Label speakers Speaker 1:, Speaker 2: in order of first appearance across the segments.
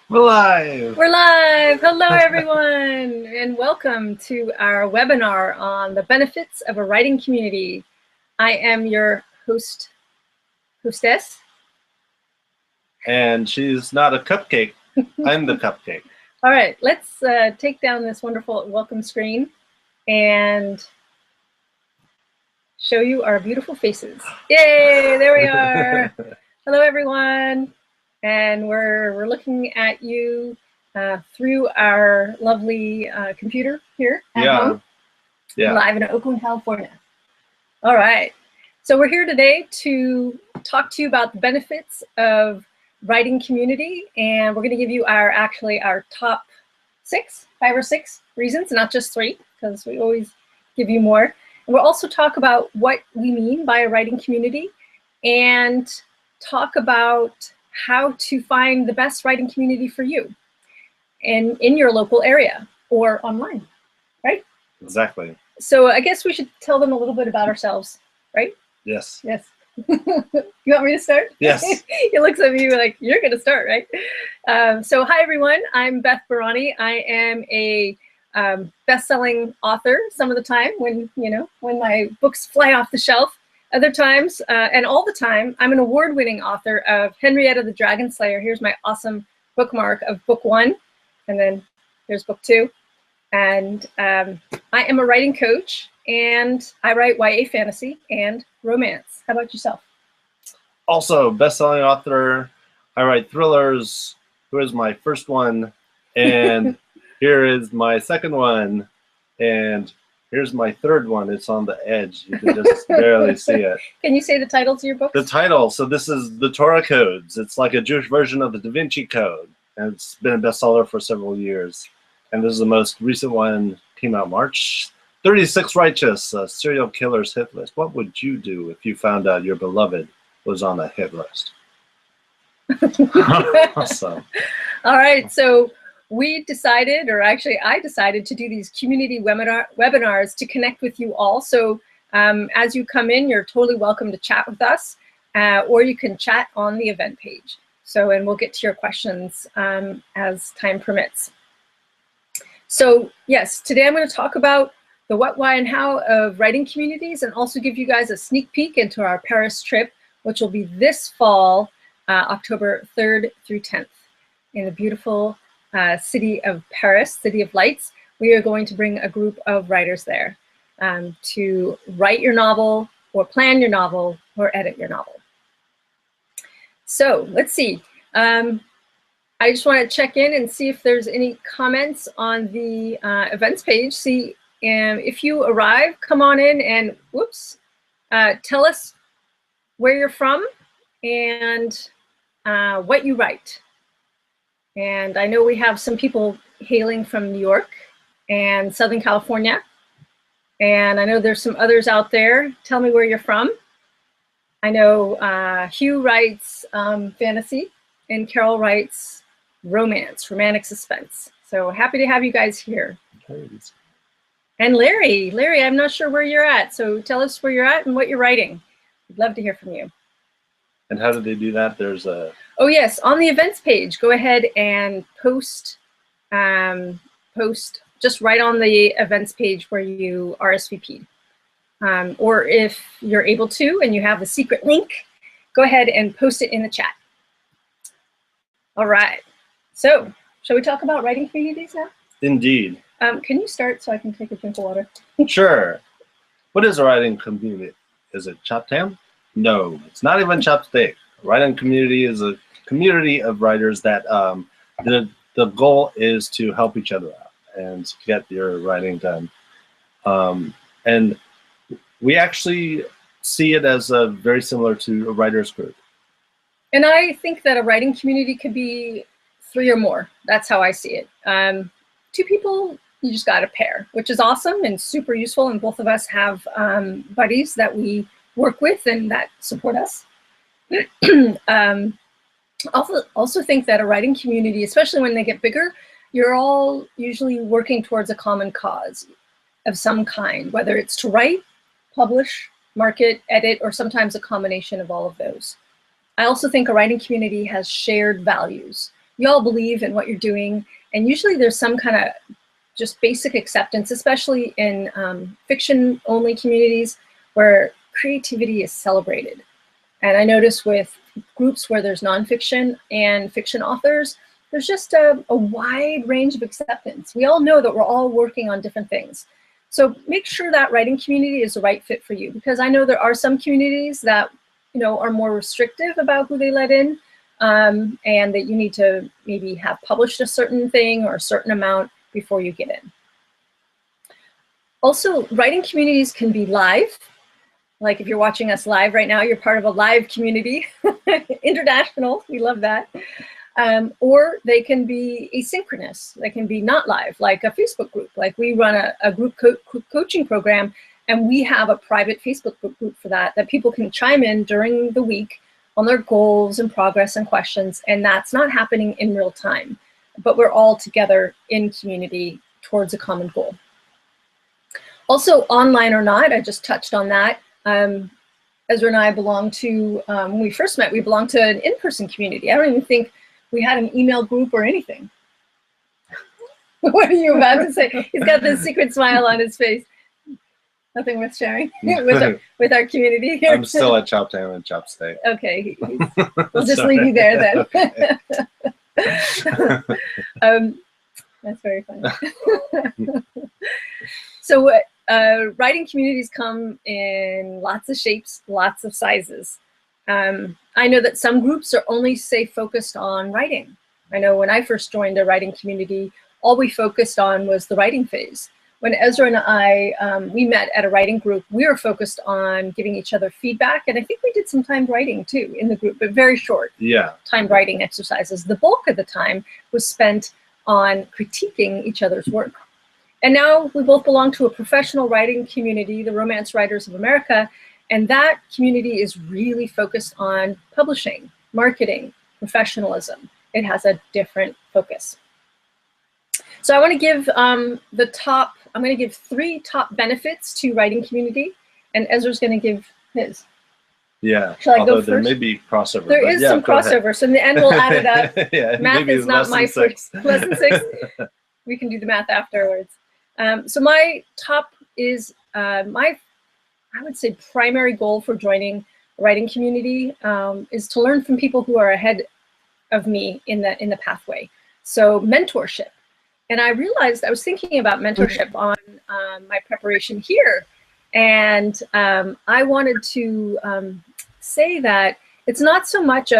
Speaker 1: We're live!
Speaker 2: We're live! Hello, everyone, and welcome to our webinar on the benefits of a writing community. I am your hostess.
Speaker 1: And she's not a cupcake. I'm the cupcake.
Speaker 2: All right, let's take down this wonderful welcome screen and show you our beautiful faces. Yay, there we are. Hello, everyone. And we're looking at you through our lovely computer here at home, live in Oakland, California. All right, so we're here today to talk to you about the benefits of writing community, and we're going to give you our top 5 or 6 reasons, not just 3, because we always give you more. And we'll also talk about what we mean by a writing community and talk about how to find the best writing community for you and in your local area or online, right?
Speaker 1: Exactly.
Speaker 2: So I guess we should tell them a little bit about ourselves, right?
Speaker 1: Yes.
Speaker 2: Yes. You want me to start?
Speaker 1: Yes.
Speaker 2: He looks at me like, you're going to start, right? So hi, everyone. I'm Beth Barany. I am a best-selling author some of the time when my books fly off the shelf. Other times, and all the time, I'm an award-winning author of Henrietta the Dragon Slayer. Here's my awesome bookmark of book 1, and then here's book 2. And I am a writing coach, and I write YA fantasy and romance. How about yourself?
Speaker 1: Also, best-selling author. I write thrillers. Here's my first one, and here is my second one, and here's my third one. It's on the edge. You can just barely see it.
Speaker 2: Can you say the titles of your books?
Speaker 1: The title. So this is the Torah Codes. It's like a Jewish version of the Da Vinci Code. And it's been a bestseller for several years. And this is the most recent one. Came out March. 36 Righteous, Serial Killer's Hit List. What would you do if you found out your beloved was on a hit list? Awesome.
Speaker 2: All right. So we decided, or actually I decided, to do these community webinars to connect with you all. So as you come in, you're totally welcome to chat with us, or you can chat on the event page. So, and we'll get to your questions as time permits. So yes, today I'm going to talk about the what, why, and how of writing communities, and also give you guys a sneak peek into our Paris trip, which will be this fall, October 3rd through 10th, in the beautiful city of Paris, City of Lights. We are going to bring a group of writers there to write your novel, or plan your novel, or edit your novel. So let's see. I just want to check in and see if there's any comments on the events page. See, if you arrive, come on in and tell us where you're from and what you write. And I know we have some people hailing from New York and Southern California. And I know there's some others out there. Tell me where you're from. I know Hugh writes fantasy, and Carol writes romantic suspense. So happy to have you guys here. And Larry, I'm not sure where you're at. So tell us where you're at and what you're writing. We'd love to hear from you.
Speaker 1: And how do they do that? There's a...
Speaker 2: Oh yes, on the events page, go ahead and post just right on the events page where you RSVP'd. Or if you're able to and you have the secret link, go ahead and post it in the chat. All right, so shall we talk about writing communities now?
Speaker 1: Indeed.
Speaker 2: Can you start so I can take a drink of water?
Speaker 1: Sure. What is a writing community? Is it chopped ham? No, it's not even chopstick. A writing community is a community of writers that the goal is to help each other out and get your writing done. And we actually see it as very similar to a writer's group.
Speaker 2: And I think that a writing community could be 3 or more. That's how I see it. 2 people, you just got a pair, which is awesome and super useful. And both of us have buddies that we work with and that support us. Also think that a writing community, especially when they get bigger, you're all usually working towards a common cause of some kind, whether it's to write, publish, market, edit, or sometimes a combination of all of those. I also think a writing community has shared values. you all believe in what you're doing, and usually there's some kind of just basic acceptance, especially in fiction-only communities where creativity is celebrated. And I notice with groups where there's nonfiction and fiction authors, there's just a wide range of acceptance. We all know that we're all working on different things. So make sure that writing community is the right fit for you, because I know there are some communities that, you know, are more restrictive about who they let in, and that you need to maybe have published a certain thing or a certain amount before you get in. Also, writing communities can be live. Like if you're watching us live right now, you're part of a live community, international, we love that. Or they can be asynchronous. They can be not live, like a Facebook group. Like we run a group coaching program, and we have a private Facebook group for that people can chime in during the week on their goals and progress and questions. And that's not happening in real time, but we're all together in community towards a common goal. Also, online or not, I just touched on that. Ezra and I belong to, when we first met, we belonged to an in-person community. I don't even think we had an email group or anything. What are you about to say? He's got this secret smile on his face. Nothing worth sharing with our community here.
Speaker 1: I'm still at chopped ham and chopped steak.
Speaker 2: Okay, we'll just leave you there then. That's very funny. So writing communities come in lots of shapes, lots of sizes. I know that some groups are only, say, focused on writing. I know when I first joined a writing community, all we focused on was the writing phase. When Ezra and I, we met at a writing group, we were focused on giving each other feedback. And I think we did some timed writing too in the group, but very short timed writing exercises. The bulk of the time was spent on critiquing each other's work. And now we both belong to a professional writing community, the Romance Writers of America, and that community is really focused on publishing, marketing, professionalism. It has a different focus. So I want to give I'm going to give 3 top benefits to writing community, and Ezra's going to give his.
Speaker 1: Yeah,
Speaker 2: Shall I
Speaker 1: although
Speaker 2: go
Speaker 1: there
Speaker 2: first?
Speaker 1: may be crossover.
Speaker 2: There is some crossover, so in the end we'll add it up.
Speaker 1: Yeah,
Speaker 2: math is not my first. Lesson 6. We can do the math afterwards. So my top is I would say primary goal for joining a writing community is to learn from people who are ahead of me in the pathway. So mentorship. And I realized I was thinking about mentorship on my preparation here. And I wanted to say that it's not so much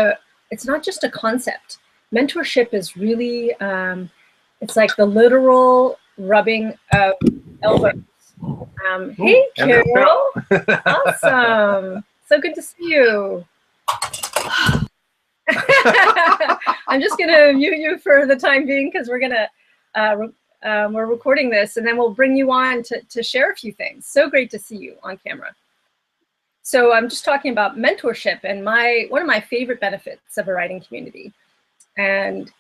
Speaker 2: it's not just a concept. Mentorship is really, it's like the literal rubbing of elbows. Hey, Carol. Awesome. So good to see you. I'm just going to mute you for the time being because we're going to, we're recording this, and then we'll bring you on to share a few things. So great to see you on camera. So I'm just talking about mentorship and one of my favorite benefits of a writing community. And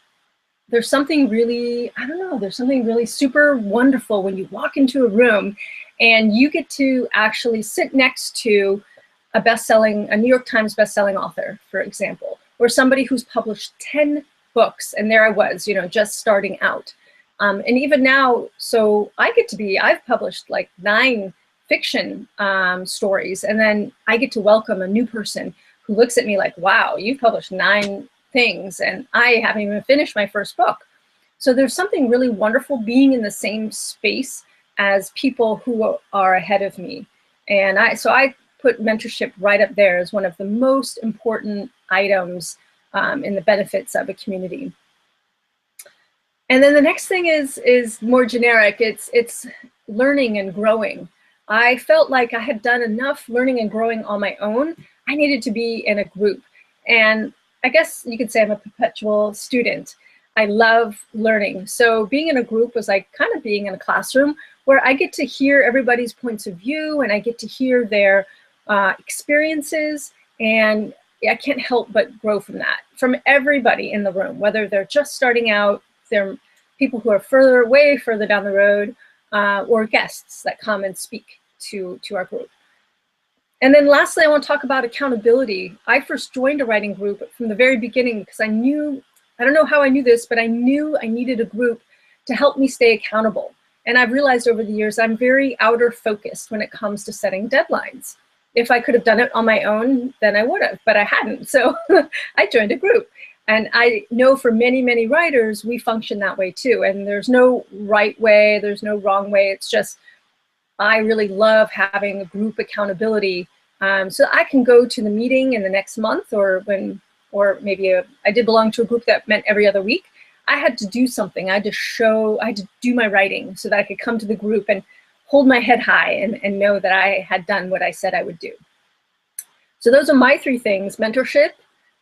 Speaker 2: there's something really, I don't know, there's something really super wonderful when you walk into a room and you get to actually sit next to a New York Times bestselling author, for example, or somebody who's published 10 books. And there I was, just starting out. And even now, so I've published like 9 fiction stories, and then I get to welcome a new person who looks at me like, wow, you've published 9 things, and I haven't even finished my first book. So there's something really wonderful being in the same space as people who are ahead of me. And so I put mentorship right up there as one of the most important items in the benefits of a community. And then the next thing is more generic. It's learning and growing. I felt like I had done enough learning and growing on my own. I needed to be in a group. And I guess you could say I'm a perpetual student. I love learning. So being in a group was like kind of being in a classroom where I get to hear everybody's points of view, and I get to hear their experiences, and I can't help but grow from that, from everybody in the room, whether they're just starting out, they're people who are way further down the road, or guests that come and speak to our group. And then lastly, I want to talk about accountability. I first joined a writing group from the very beginning because I knew I don't know how I knew this, but I knew I needed a group to help me stay accountable. And I've realized over the years, I'm very outer focused when it comes to setting deadlines. If I could have done it on my own, then I would have, but I hadn't. So I joined a group. And I know for many, many writers, we function that way too. And there's no right way, there's no wrong way. It's just, I really love having a group accountability. So I can go to the meeting in the next month, or maybe I did belong to a group that met every other week. I had to do something. I had to do my writing so that I could come to the group and hold my head high and know that I had done what I said I would do. So those are my 3 things: mentorship,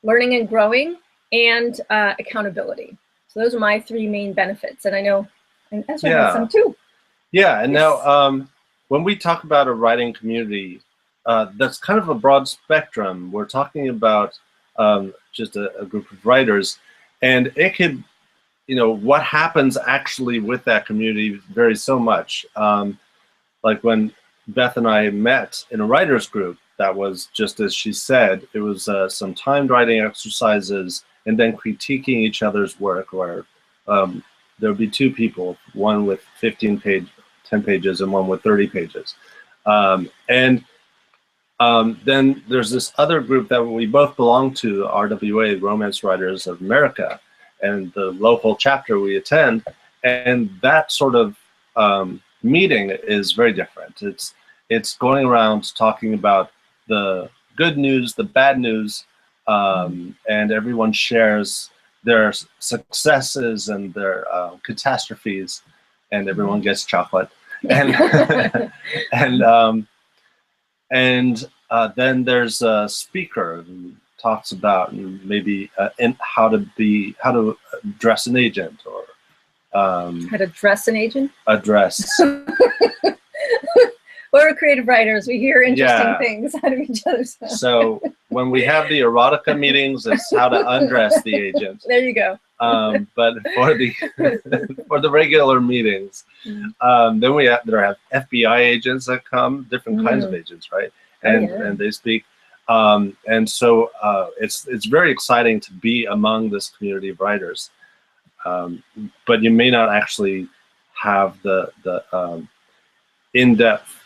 Speaker 2: learning and growing, and accountability. So those are my 3 main benefits. And I know Ezra has some too.
Speaker 1: Yeah, and now when we talk about a writing community, that's kind of a broad spectrum. We're talking about just a group of writers, and it could, what happens actually with that community varies so much. Like when Beth and I met in a writer's group, that was just as she said, it was some timed writing exercises and then critiquing each other's work, where there would be 2 people, one with 10 pages and one with 30 pages. Then there's this other group that we both belong to, RWA, Romance Writers of America, and the local chapter we attend, and that sort of meeting is very different. It's going around talking about the good news, the bad news, and everyone shares their successes and their catastrophes, and everyone gets chocolate. And then there's a speaker who talks about maybe how to dress an agent, or
Speaker 2: how to dress an agent.
Speaker 1: Address.
Speaker 2: We're creative writers. We hear interesting things out of each other's mouth.
Speaker 1: So when we have the erotica meetings, it's how to undress the agent.
Speaker 2: There you go.
Speaker 1: But for the regular meetings, then there have FBI agents that come, different kinds of agents, right? And they speak. And so it's very exciting to be among this community of writers. But you may not actually have the in-depth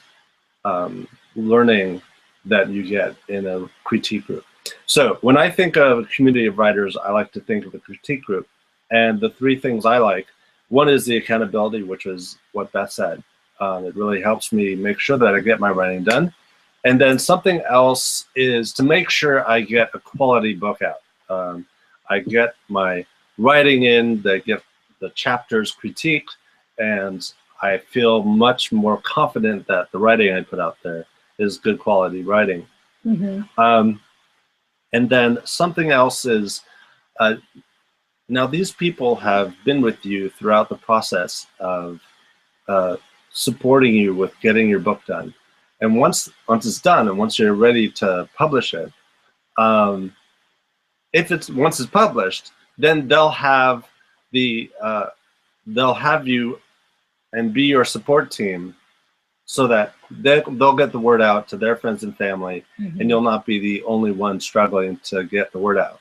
Speaker 1: learning that you get in a critique group. So when I think of a community of writers, I like to think of a critique group. And the 3 things I like, one is the accountability, which is what Beth said. It really helps me make sure that I get my writing done. And then something else is to make sure I get a quality book out. I get my writing in, they get the chapters critiqued, and I feel much more confident that the writing I put out there is good quality writing. And then something else is, now these people have been with you throughout the process of supporting you with getting your book done. And once it's done, and once you're ready to publish it, once it's published, then they'll have you and be your support team, so that they'll get the word out to their friends and family, and you'll not be the only one struggling to get the word out.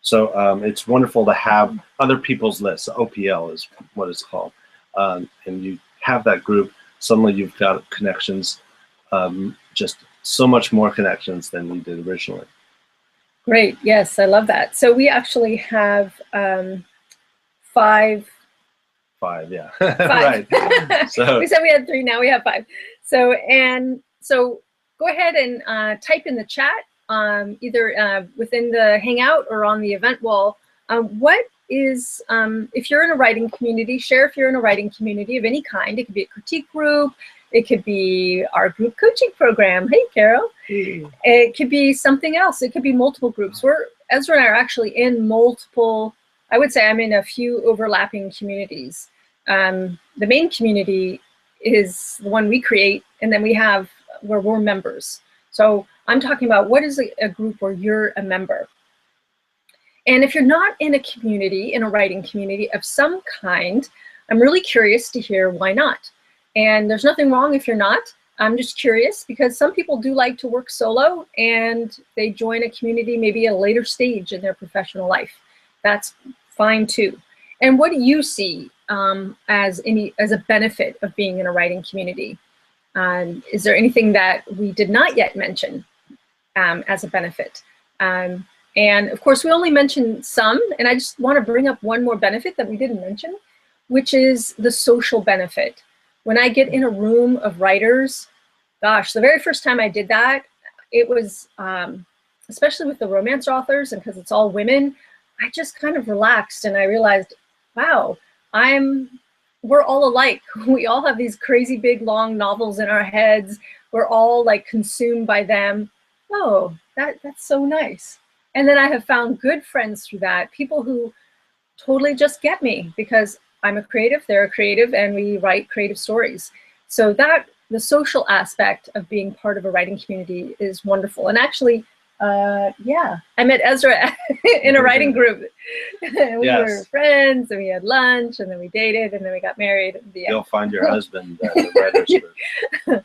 Speaker 1: So it's wonderful to have other people's lists. OPL is what it's called. And you have that group, suddenly you've got connections, just so much more connections than we did originally.
Speaker 2: Great, yes, I love that. So we actually have 5.
Speaker 1: 5, yeah.
Speaker 2: 5.
Speaker 1: Right. So
Speaker 2: we said we had 3, now we have 5. So go ahead and type in the chat, either within the Hangout or on the event wall. What is, if you're in a writing community, share if you're in a writing community of any kind. It could be a critique group, it could be our group coaching program. Hey, Carol. It could be something else. It could be multiple groups. Ezra and I are actually in multiple, I would say I'm in a few overlapping communities. The main community is the one we create, and then we have where we're members. So I'm talking about what is a group where you're a member. And if you're not in a community, in a writing community of some kind, I'm really curious to hear why not. And there's nothing wrong if you're not. I'm just curious, because some people do like to work solo, and they join a community maybe at a later stage in their professional life. That's fine too. And what do you see as a benefit of being in a writing community? Is there anything that we did not yet mention as a benefit? And of course, we only mentioned some, and I just want to bring up one more benefit that we didn't mention, which is the social benefit. When I get in a room of writers, gosh, the very first time I did that, it was, especially with the romance authors, and because it's all women, I just kind of relaxed and I realized, wow, we're all alike. We all have these crazy big long novels in our heads. We're all like consumed by them. Oh, that's so nice. And then I have found good friends through that, people who totally just get me because I'm a creative, they're a creative, and we write creative stories. So the social aspect of being part of a writing community is wonderful. And actually, yeah, I met Ezra in a writing group. We were friends, and we had lunch, and then we dated, and then we got married.
Speaker 1: You'll find your husband at the writers group.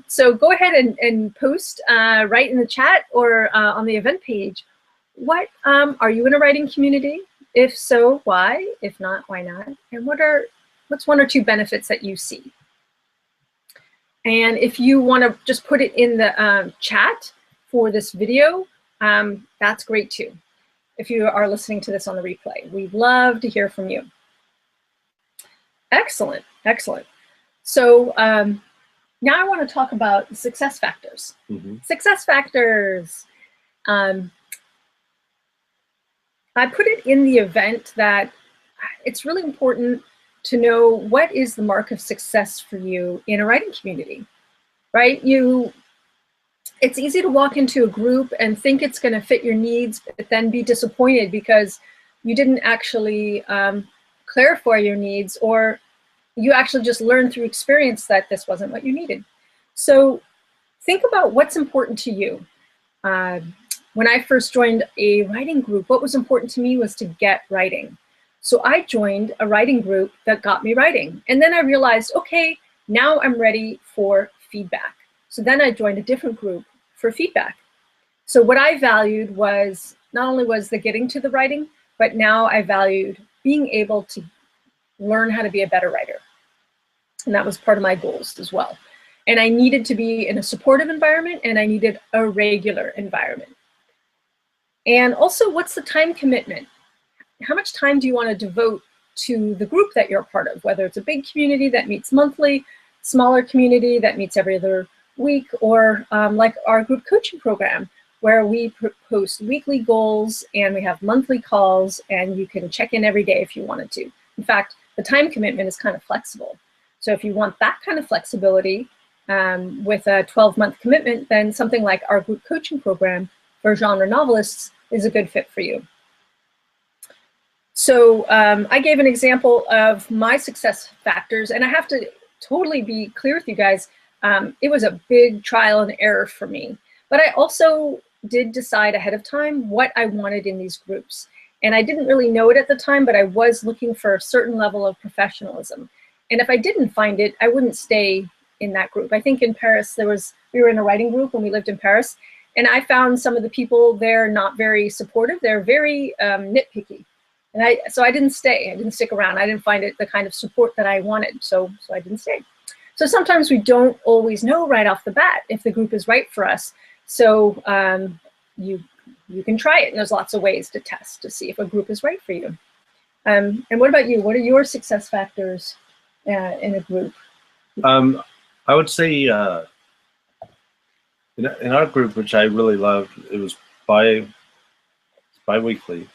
Speaker 2: So go ahead and post right in the chat or on the event page. What are you in a writing community? If so, why? If not, why not? And what's one or two benefits that you see? And if you want to just put it in the chat for this video, that's great too. If you are listening to this on the replay, we'd love to hear from you. Excellent, excellent. So now I want to talk about success factors. Success factors. I put it in the event that it's really important to know what is the mark of success for you in a writing community, right? It's easy to walk into a group and think it's going to fit your needs, but then be disappointed because you didn't actually clarify your needs, or you actually just learned through experience that this wasn't what you needed. So think about what's important to you. When I first joined a writing group, what was important to me was to get writing. So I joined a writing group that got me writing. And then I realized, okay, now I'm ready for feedback. So then I joined a different group for feedback. So what I valued was not only was the getting to the writing, but now I valued being able to learn how to be a better writer. And that was part of my goals as well. And I needed to be in a supportive environment, and I needed a regular environment. And also, what's the time commitment? How much time do you want to devote to the group that you're a part of, whether it's a big community that meets monthly, smaller community that meets every other week, or like our group coaching program, where we post weekly goals and we have monthly calls, and you can check in every day if you wanted to. In fact, the time commitment is kind of flexible. So if you want that kind of flexibility with a 12-month commitment, then something like our group coaching program for genre novelists is a good fit for you. So I gave an example of my success factors, and I have to totally be clear with you guys. It was a big trial and error for me, but I also did decide ahead of time what I wanted in these groups. And I didn't really know it at the time, but I was looking for a certain level of professionalism. And if I didn't find it, I wouldn't stay in that group. I think in Paris, we were in a writing group when we lived in Paris, and I found some of the people there not very supportive. They're very nitpicky. And so I didn't stay. I didn't stick around. I didn't find it the kind of support that I wanted. So I didn't stay. So sometimes we don't always know right off the bat if the group is right for us. So you can try it. And there's lots of ways to test to see if a group is right for you. And what about you? What are your success factors in a group?
Speaker 1: I would say in our group, which I really loved, it was bi-weekly.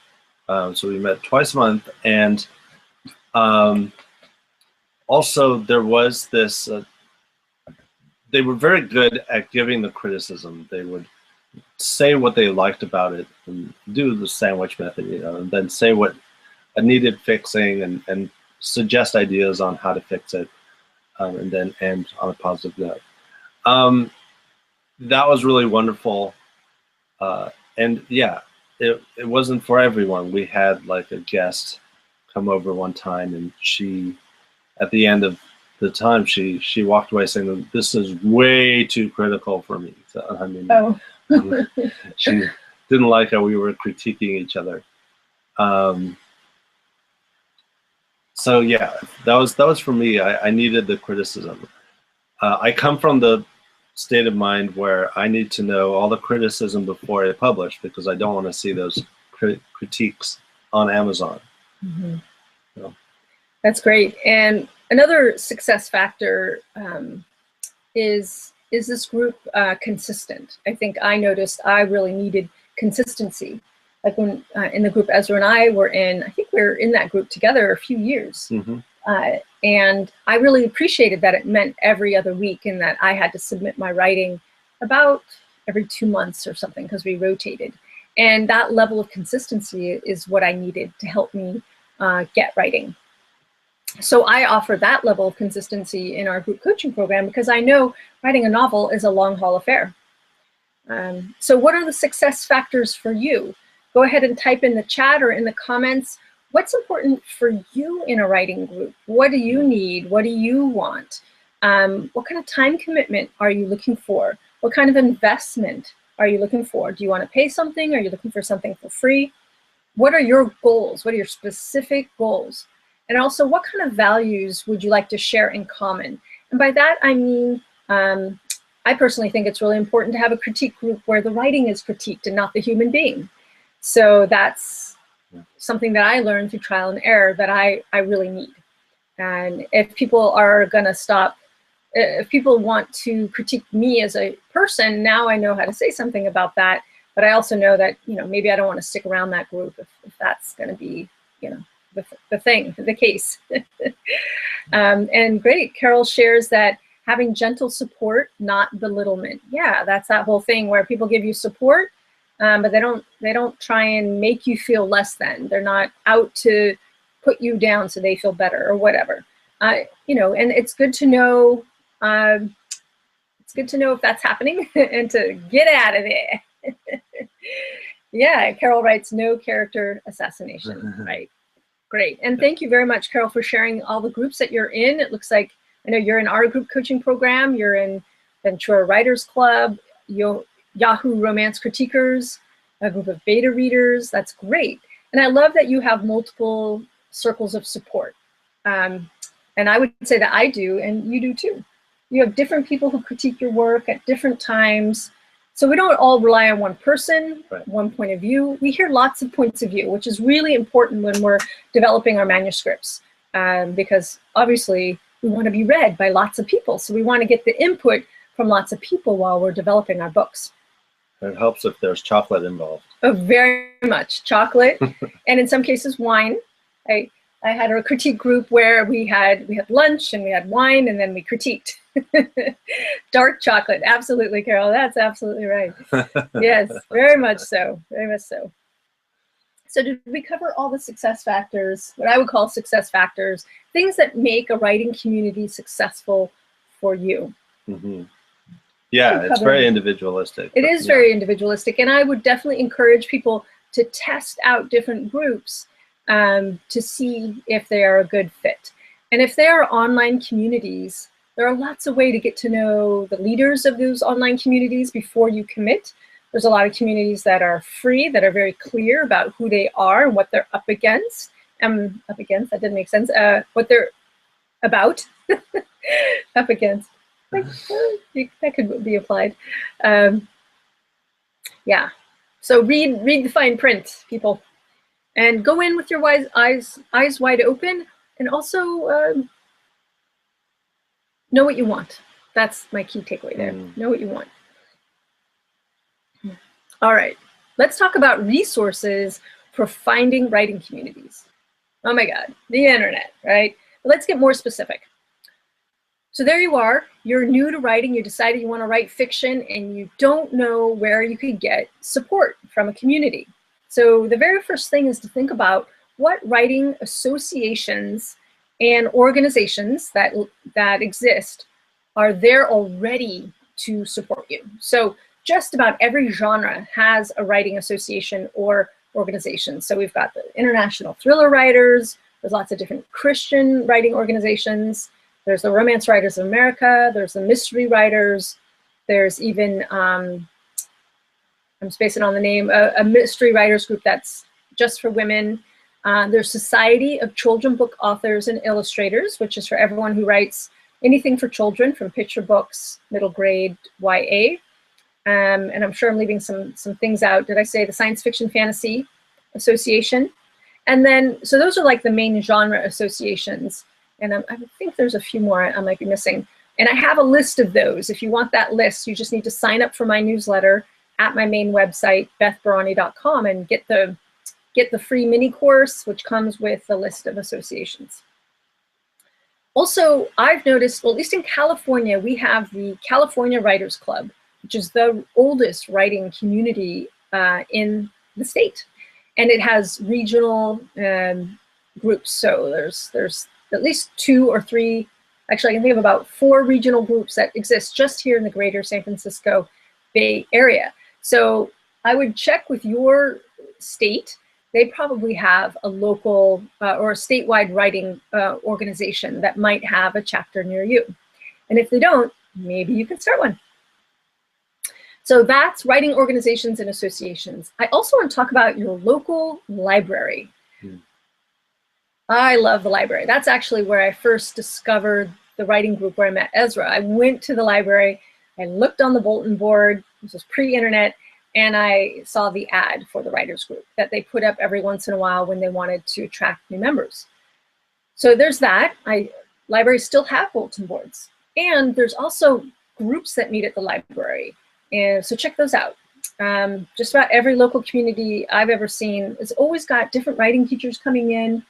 Speaker 1: So we met twice a month, and also there was this, they were very good at giving the criticism. They would say what they liked about it and do the sandwich method, and then say what needed fixing and suggest ideas on how to fix it, and then end on a positive note. That was really wonderful. And yeah, it wasn't for everyone. We had like a guest come over one time, and she, at the end of the time, she walked away saying, "This is way too critical for me." So, I mean, she didn't like how we were critiquing each other. So yeah, that was for me. I needed the criticism. I come from the state of mind where I need to know all the criticism before I publish, because I don't want to see those critiques on Amazon.
Speaker 2: Mm-hmm.
Speaker 1: So.
Speaker 2: That's great. And another success factor is this group consistent? I think I noticed I really needed consistency. Like when in the group Ezra and I were in, I think we were in that group together a few years.
Speaker 1: Mm-hmm.
Speaker 2: And I really appreciated that it meant every other week, and that I had to submit my writing about every 2 months or something, because we rotated. And that level of consistency is what I needed to help me get writing. So I offer that level of consistency in our group coaching program, because I know writing a novel is a long haul affair. So what are the success factors for you? Go ahead and type in the chat or in the comments, what's important for you in a writing group? What do you need? What do you want? What kind of time commitment are you looking for? What kind of investment are you looking for? Do you want to pay something? Are you looking for something for free? What are your goals? What are your specific goals? And also, what kind of values would you like to share in common? And by that, I mean, I personally think it's really important to have a critique group where the writing is critiqued and not the human being. So that's something that I learned through trial and error that I really need. And if people are going to stop, if people want to critique me as a person, now I know how to say something about that. But I also know that, you know, maybe I don't want to stick around that group if that's going to be, you know, the case. And great, Carol shares that having gentle support, not belittlement. Yeah, that's that whole thing where people give you support, but they don't try and make you feel less than. They're not out to put you down so they feel better or whatever. You know, and it's good to know. It's good to know if that's happening and to get out of there. Yeah, Carol writes no character assassination. Right. Great. And thank you very much, Carol, for sharing all the groups that you're in. It looks like, I know you're in our group coaching program, you're in Ventura Writers Club, Yahoo Romance Critiquers, a group of beta readers. That's great. And I love that you have multiple circles of support. And I would say that I do, and you do too. You have different people who critique your work at different times. So we don't all rely on one person, right, one point of view. We hear lots of points of view, which is really important when we're developing our manuscripts, because obviously we want to be read by lots of people. So we want to get the input from lots of people while we're developing our books.
Speaker 1: It helps if there's chocolate involved.
Speaker 2: Oh, very much chocolate, and in some cases wine. I had a critique group where we had lunch and we had wine and then we critiqued. Dark chocolate, absolutely, Carol. That's absolutely right. Yes, very much so. Very much so. So did we cover all the success factors, what I would call success factors, things that make a writing community successful for you?
Speaker 1: Mm-hmm. Yeah, it's very individualistic.
Speaker 2: It is very individualistic, and I would definitely encourage people to test out different groups to see if they are a good fit. And if they are online communities, there are lots of ways to get to know the leaders of those online communities before you commit. There's a lot of communities that are free, that are very clear about who they are and what they're up against. Up against, that didn't make sense. What they're about, up against. That could be applied. Yeah, so read the fine print, people. And go in with your eyes wide open, and also know what you want. That's my key takeaway there. Know what you want. All right, let's talk about resources for finding writing communities. Oh my God, the internet, right? Let's get more specific. So there you are, you're new to writing, you decided you want to write fiction, and you don't know where you could get support from a community. So the very first thing is to think about what writing associations and organizations that exist are there already to support you. So just about every genre has a writing association or organization. So we've got the International Thriller Writers, there's lots of different Christian writing organizations, there's the Romance Writers of America, there's the Mystery Writers, there's even, I'm spacing on the name, a mystery writers group that's just for women. There's Society of Children Book Authors and Illustrators, which is for everyone who writes anything for children, from picture books, middle grade, YA. And I'm sure I'm leaving some things out. Did I say the Science Fiction Fantasy Association? And then, so those are like the main genre associations. And I think there's a few more I might be missing. And I have a list of those. If you want that list, you just need to sign up for my newsletter at my main website, bethbarany.com, and get the free mini course, which comes with a list of associations. Also, I've noticed, well, at least in California, we have the California Writers Club, which is the oldest writing community in the state. And it has regional groups. So there's at least 2 or 3, actually I can think of about 4 regional groups that exist just here in the greater San Francisco Bay Area. So I would check with your state. They probably have a local or a statewide writing organization that might have a chapter near you. And if they don't, maybe you can start one. So that's writing organizations and associations. I also want to talk about your local library. I love the library. That's actually where I first discovered the writing group, where I met Ezra. I went to the library, I looked on the bulletin board, this was pre-internet, and I saw the ad for the writers group that they put up every once in a while when they wanted to attract new members. So there's that. Libraries still have bulletin boards. And there's also groups that meet at the library. And so check those out. Just about every local community I've ever seen has always got different writing teachers coming in.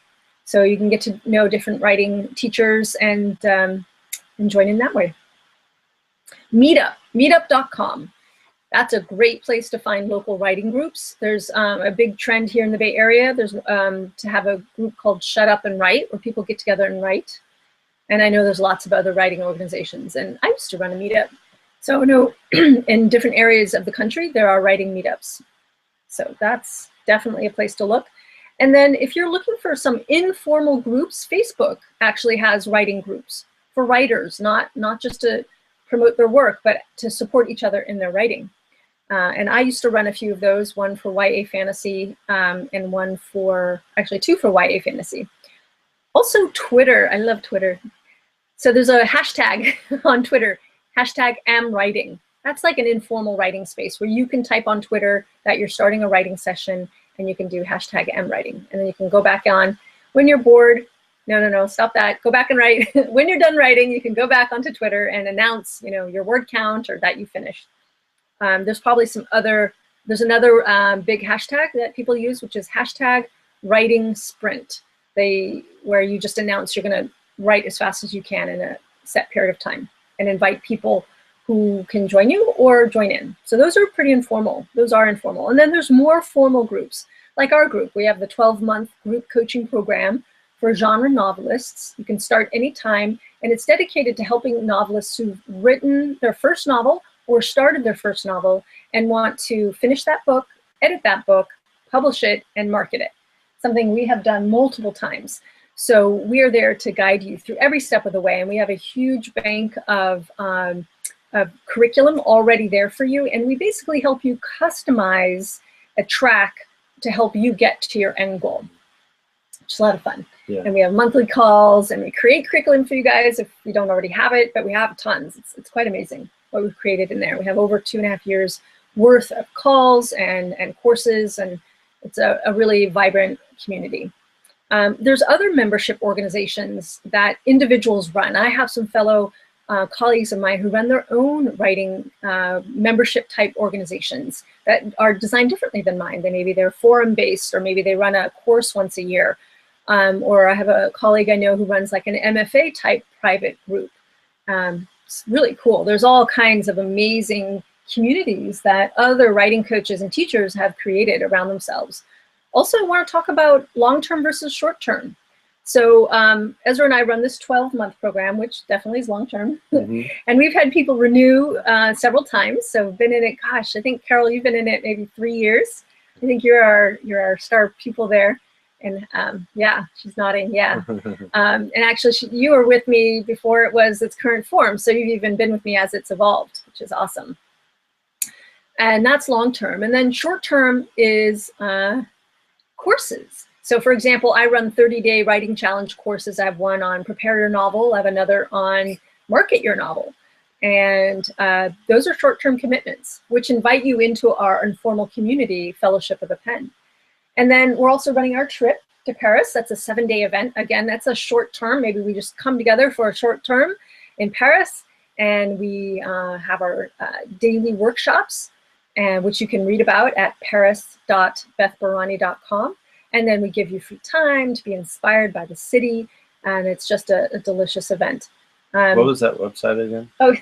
Speaker 2: So you can get to know different writing teachers and join in that way. Meetup.com. That's a great place to find local writing groups. There's a big trend here in the Bay Area. There's to have a group called Shut Up and Write, where people get together and write. And I know there's lots of other writing organizations. And I used to run a meetup. So I know in different areas of the country, there are writing meetups. So that's definitely a place to look. And then if you're looking for some informal groups, Facebook actually has writing groups for writers, not just to promote their work, but to support each other in their writing. And I used to run a few of those, one for YA fantasy and one for, actually 2 for YA fantasy. Also Twitter, I love Twitter. So there's a hashtag on Twitter, #AmWriting. That's like an informal writing space where you can type on Twitter that you're starting a writing session, and you can do #AmWriting. And then you can go back on when you're bored. No, stop that. Go back and write. When you're done writing, you can go back onto Twitter and announce, your word count or that you finished. There's probably there's another big hashtag that people use, which is #WritingSprint. Where you just announce you're going to write as fast as you can in a set period of time and invite people who can join you or join in. So those are pretty informal. Those are informal. And then there's more formal groups, like our group. We have the 12-month group coaching program for genre novelists. You can start anytime, and it's dedicated to helping novelists who've written their first novel or started their first novel and want to finish that book, edit that book, publish it, and market it. Something we have done multiple times. So we are there to guide you through every step of the way, and we have a huge bank of curriculum already there for you, and we basically help you customize a track to help you get to your end goal, which is a lot of fun. Yeah. And we have monthly calls, and we create curriculum for you guys if you don't already have it, but we have tons. It's quite amazing what we've created in there. We have over 2.5 years worth of calls and courses, and it's a really vibrant community. There's other membership organizations that individuals run. I have some fellow colleagues of mine who run their own writing membership type organizations that are designed differently than mine. Maybe they're forum based, or maybe they run a course once a year. Or I have a colleague I know who runs like an MFA type private group. It's really cool. There's all kinds of amazing communities that other writing coaches and teachers have created around themselves. Also, I want to talk about long-term versus short-term. So Ezra and I run this 12-month program, which definitely is long-term. Mm-hmm. And we've had people renew several times. So I've been in it, gosh, I think, Carol, you've been in it maybe 3 years. I think you're our star pupil there. And yeah, she's nodding, yeah. And actually, you were with me before it was its current form. So you've even been with me as it's evolved, which is awesome. And that's long-term. And then short-term is courses. So for example, I run 30-day writing challenge courses. I have one on prepare your novel. I have another on market your novel. And those are short-term commitments, which invite you into our informal community, Fellowship of the Pen. And then we're also running our trip to Paris. That's a 7-day event. Again, that's a short term. Maybe we just come together for a short term in Paris, and we have our daily workshops, which you can read about at paris.bethbarany.com. And then we give you free time to be inspired by the city, and it's just a delicious event.
Speaker 1: What was that website again?
Speaker 2: Oh,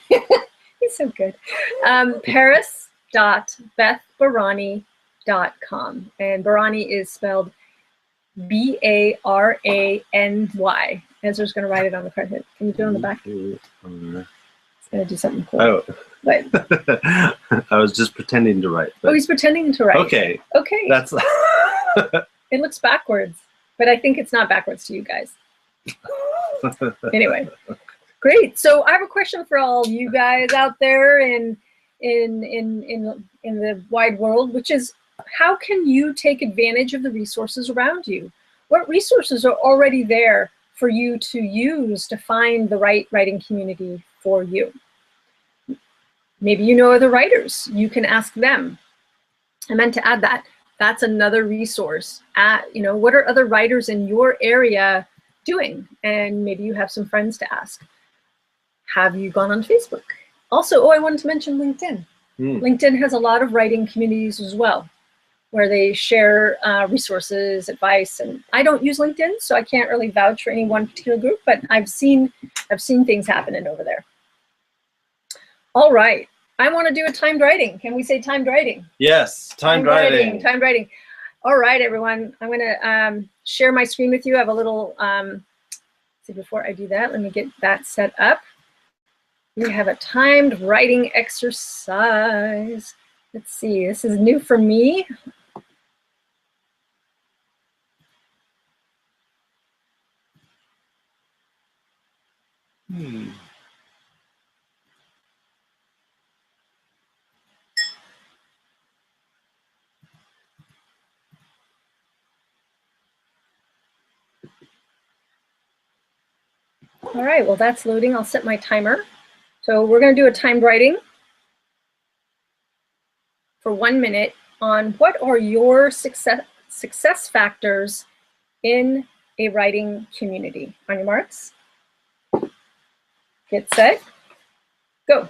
Speaker 2: he's so good. Paris.bethbarany.com. And Barany is spelled B-A-R-A-N-Y. Ezra's going to write it on the card. Can you do it on the back? It's going to do something cool.
Speaker 1: Oh.
Speaker 2: But,
Speaker 1: I was just pretending to write. But...
Speaker 2: Oh, he's pretending to write.
Speaker 1: Okay.
Speaker 2: Okay.
Speaker 1: That's...
Speaker 2: It looks backwards, but I think it's not backwards to you guys. Anyway, great. So I have a question for all you guys out there in the wide world, which is, how can you take advantage of the resources around you? What resources are already there for you to use to find the right writing community for you? Maybe you know other writers. You can ask them. I meant to add that. That's another resource. What are other writers in your area doing? And maybe you have some friends to ask. Have you gone on Facebook? Also, I wanted to mention LinkedIn. LinkedIn has a lot of writing communities as well, where they share resources, advice. And I don't use LinkedIn, so I can't really vouch for any one particular group, but I've seen things happening over there. All right. I want to do a timed writing. Can we say timed writing?
Speaker 1: Yes, timed writing.
Speaker 2: Timed writing. All right, everyone. I'm going to share my screen with you. I have a little, see, before I do that, let me get that set up. We have a timed writing exercise. Let's see, this is new for me. All right, well, that's loading. I'll set my timer. So we're going to do a timed writing for 1 minute on what are your success factors in a writing community. On your marks, get set, go.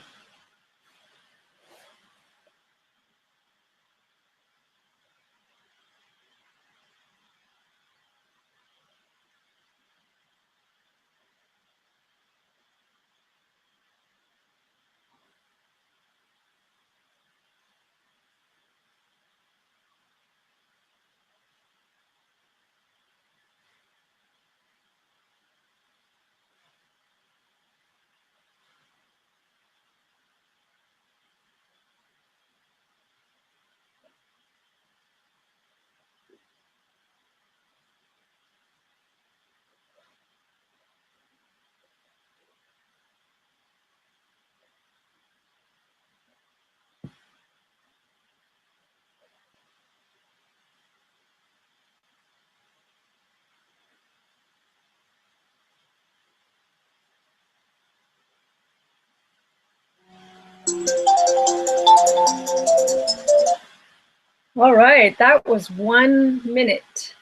Speaker 2: All right, that was 1 minute.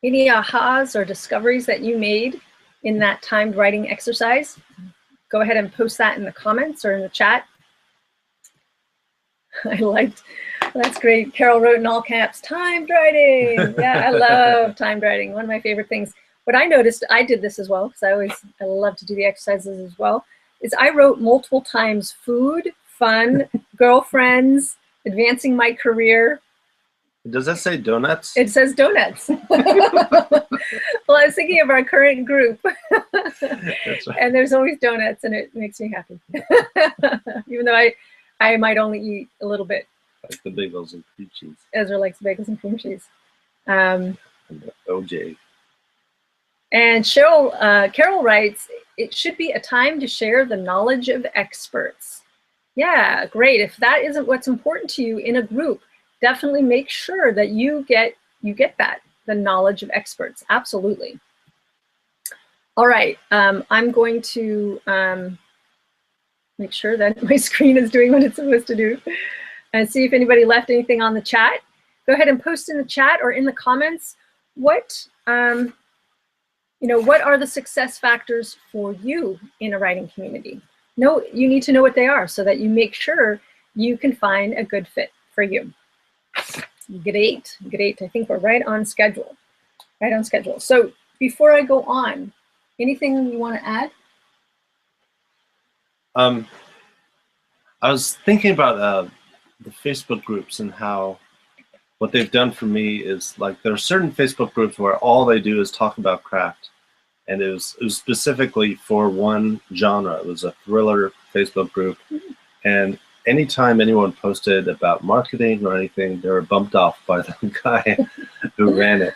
Speaker 2: Any ahas or discoveries that you made in that timed writing exercise? Go ahead and post that in the comments or in the chat. That's great. Carol wrote in all caps, timed writing. Yeah, I love timed writing. One of my favorite things. What I noticed, I did this as well, because I love to do the exercises as well, is I wrote multiple times food, fun, girlfriends, advancing my career.
Speaker 1: Does that say donuts?
Speaker 2: It says donuts. Well, I was thinking of our current group. That's right. And there's always donuts, and it makes me happy. Even though I might only eat a little bit.
Speaker 1: Like the bagels and cream cheese.
Speaker 2: Ezra likes bagels and cream cheese.
Speaker 1: And OJ.
Speaker 2: And Carol writes, it should be a time to share the knowledge of experts. Yeah, great. If that isn't what's important to you in a group, definitely make sure that you get you get that, the knowledge of experts. Absolutely. All right, I'm going to make sure that my screen is doing what it's supposed to do and see if anybody left anything on the chat. Go ahead and post in the chat or in the comments what, what are the success factors for you in a writing community? No, you need to know what they are so that you make sure you can find a good fit for you. Great, great. I think we're right on schedule. Right on schedule. So before I go on, anything you want to add?
Speaker 1: I was thinking about the Facebook groups and how what they've done for me is, like, there are certain Facebook groups where all they do is talk about craft, and it was specifically for one genre. It was a thriller Facebook group, and anytime anyone posted about marketing or anything, they were bumped off by the guy who ran it.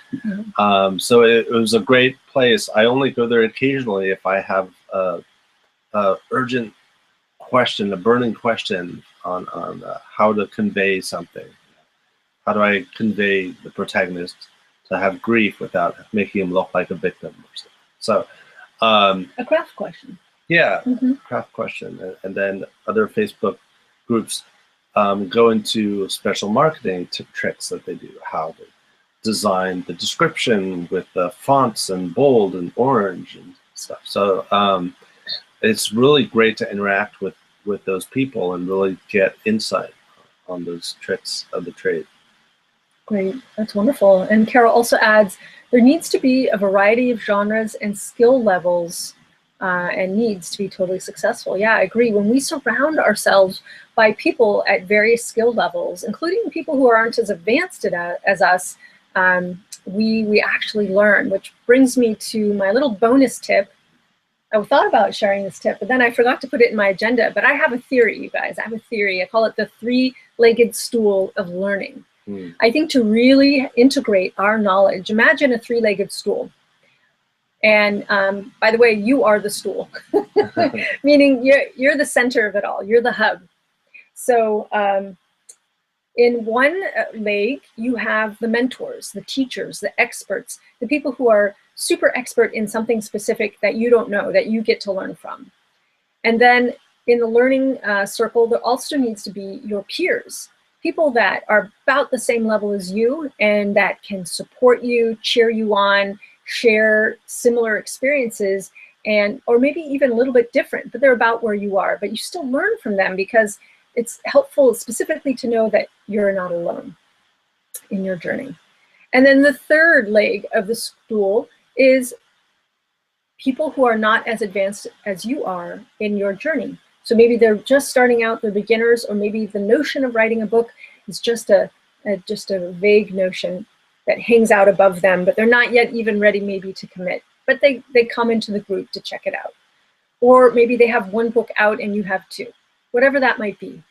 Speaker 1: So it was a great place. I only go there occasionally if I have a urgent question, a burning question on how to convey something. How do I convey the protagonist to have grief without making him look like a victim or something? So
Speaker 2: a craft question.
Speaker 1: Yeah, craft question. And then other Facebook groups go into special marketing tricks that they do, how to design the description with the fonts and bold and orange and stuff. So it's really great to interact with those people and really get insight on those tricks of the trade.
Speaker 2: Great, that's wonderful. And Carol also adds, there needs to be a variety of genres and skill levels and needs to be totally successful. Yeah, I agree. When we surround ourselves by people at various skill levels, including people who aren't as advanced as us, we actually learn, which brings me to my little bonus tip. I thought about sharing this tip, but then I forgot to put it in my agenda. But I have a theory, you guys. I have a theory. I call it the three-legged stool of learning. I think to really integrate our knowledge, imagine a three-legged stool. And by the way, you are the stool, meaning you're the center of it all. You're the hub. So in one leg, you have the mentors, the teachers, the experts, the people who are super expert in something specific that you don't know, that you get to learn from. And then in the learning circle, there also needs to be your peers, people that are about the same level as you and that can support you, cheer you on, share similar experiences, and or maybe even a little bit different, but they're about where you are, but you still learn from them because it's helpful specifically to know that you're not alone in your journey. And then the third leg of the stool is people who are not as advanced as you are in your journey. So maybe they're just starting out, they're beginners, or maybe the notion of writing a book is just a vague notion that hangs out above them, but they're not yet even ready maybe to commit. But they come into the group to check it out. Or maybe they have one book out and you have two, whatever that might be.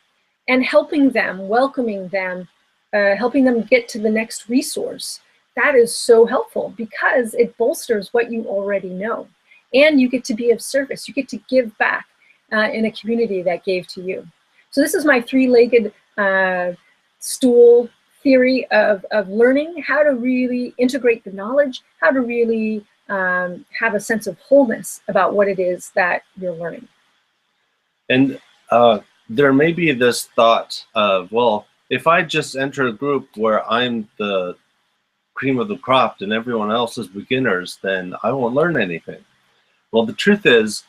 Speaker 2: And helping them, welcoming them, helping them get to the next resource, that is so helpful because it bolsters what you already know. And you get to be of service. You get to give back in a community that gave to you. So this is my three-legged stool theory of learning, how to really integrate the knowledge, how to really have a sense of wholeness about what it is that you're learning.
Speaker 1: And there may be this thought of, well, if I just enter a group where I'm the cream of the crop and everyone else is beginners, then I won't learn anything. Well, the truth is,